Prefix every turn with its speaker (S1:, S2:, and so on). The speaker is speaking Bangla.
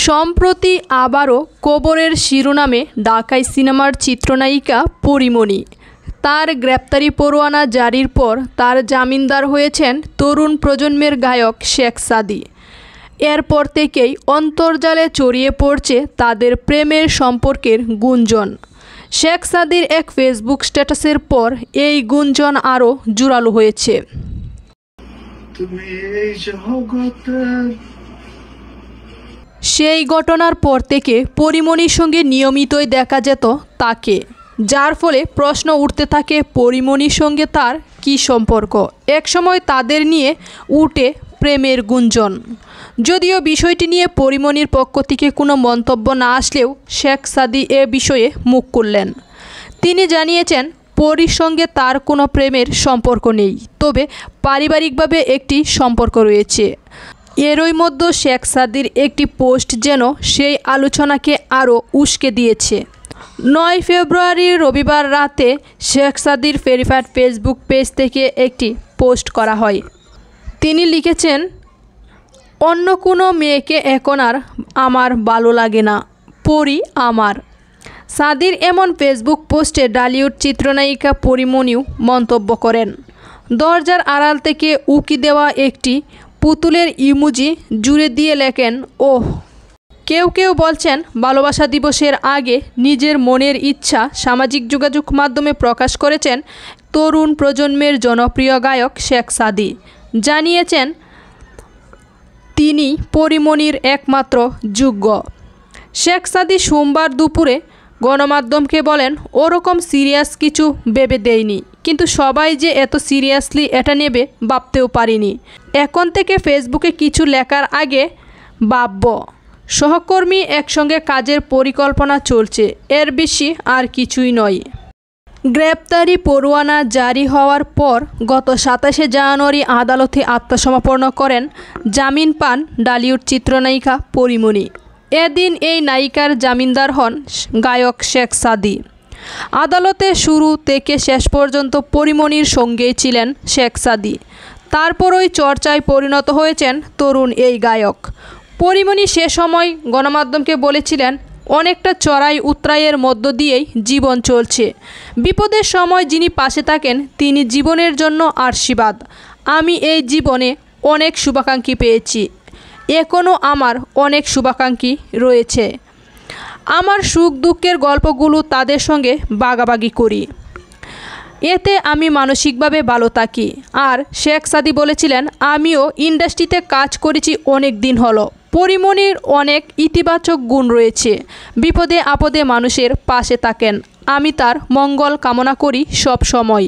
S1: সম্প্রতি আবারও কবরের শিরোনামে ঢাকাই সিনেমার চিত্রনায়িকা পরীমণি। তার গ্রেপ্তারি পরোয়ানা জারির পর তার জামিনদার হয়েছেন তরুণ প্রজন্মের গায়ক শেখ সাদী। এরপর থেকেই অন্তর্জালে ছড়িয়ে পড়ছে তাদের প্রেমের সম্পর্কের গুঞ্জন। শেখ সাদীর এক ফেসবুক স্ট্যাটাসের পর এই গুঞ্জন আরও জোরালো হয়েছে। সেই ঘটনার পর থেকে পরীমণির সঙ্গে নিয়মিতই দেখা যেত তাকে, যার ফলে প্রশ্ন উঠতে থাকে পরীমণির সঙ্গে তার কী সম্পর্ক। একসময় তাদের নিয়ে উঠে প্রেমের গুঞ্জন। যদিও বিষয়টি নিয়ে পরীমণির পক্ষ থেকে কোনো মন্তব্য না আসলেও শেখ সাদী এ বিষয়ে মুখ খুললেন। তিনি জানিয়েছেন পরীর সঙ্গে তার কোনো প্রেমের সম্পর্ক নেই, তবে পারিবারিকভাবে একটি সম্পর্ক রয়েছে। এরই মধ্যে শেখ সাদীর একটি পোস্ট যেন সেই আলোচনাকে আরও উস্কে দিয়েছে। 9 ফেব্রুয়ারি রবিবার রাতে শেখ সাদীর ভেরিফাইড ফেসবুক পেজ থেকে একটি পোস্ট করা হয়। তিনি লিখেছেন, অন্য কোনো মেয়েকে এখন আর আমার ভালো লাগে না, পরী আমার। সাদীর এমন ফেসবুক পোস্টে ঢালিউড চিত্রনায়িকা পরীমণিও মন্তব্য করেন। দরজার আড়াল থেকে উকি দেওয়া একটি পুতুলের ইমোজি জুড়ে দিয়ে লেখেন, ওহ। কেউ কেউ বলছেন ভালোবাসা দিবসের আগে নিজের মনের ইচ্ছা সামাজিক যোগাযোগ মাধ্যমে প্রকাশ করেছেন তরুণ প্রজন্মের জনপ্রিয় গায়ক শেখ সাদী। জানিয়েছেন তিনি পরীমণির একমাত্র যোগ্য। শেখ সাদী সোমবার দুপুরে গণমাধ্যমকে বলেন, ওরকম সিরিয়াস কিছু ভেবে দেয়নি, কিন্তু সবাই যে এত সিরিয়াসলি এটা নেবে ভাবতেও পারিনি। এখন থেকে ফেসবুকে কিছু লেখার আগে ভাবব। সহকর্মী একসঙ্গে কাজের পরিকল্পনা চলছে, এর বেশি আর কিছুই নয়। গ্রেপ্তারি পরোয়ানা জারি হওয়ার পর গত 27শে জানুয়ারি আদালতে আত্মসমর্পণ করেন জামিন পান ঢালিউড চিত্রনায়িকা পরীমণি। এদিন এই নায়িকার জামিনদার হন গায়ক শেখ সাদী। আদালতে শুরু থেকে শেষ পর্যন্ত পরীমণির সঙ্গেই ছিলেন শেখ সাদী। তারপরই চর্চায় পরিণত হয়েছেন তরুণ এই গায়ক। পরীমণি সে সময় গণমাধ্যমকে বলেছিলেন, অনেকটা চড়াই উতরাইয়ের মধ্য দিয়েই জীবন চলছে। বিপদের সময় যিনি পাশে থাকেন তিনি জীবনের জন্য আশীর্বাদ। আমি এই জীবনে অনেক শুভাকাঙ্ক্ষী পেয়েছি, এখনও আমার অনেক শুভাকাঙ্ক্ষী রয়েছে। আমার সুখ দুঃখের গল্পগুলো তাদের সঙ্গে ভাগাভাগি করি, এতে আমি মানসিকভাবে ভালো থাকি। আর শেখ সাদী বলেছিলেন, আমিও ইন্ডাস্ট্রিতে কাজ করেছি অনেক দিন হলো। পরীমণির অনেক ইতিবাচক গুণ রয়েছে, বিপদে আপদে মানুষের পাশে থাকেন। আমি তার মঙ্গল কামনা করি সব সময়।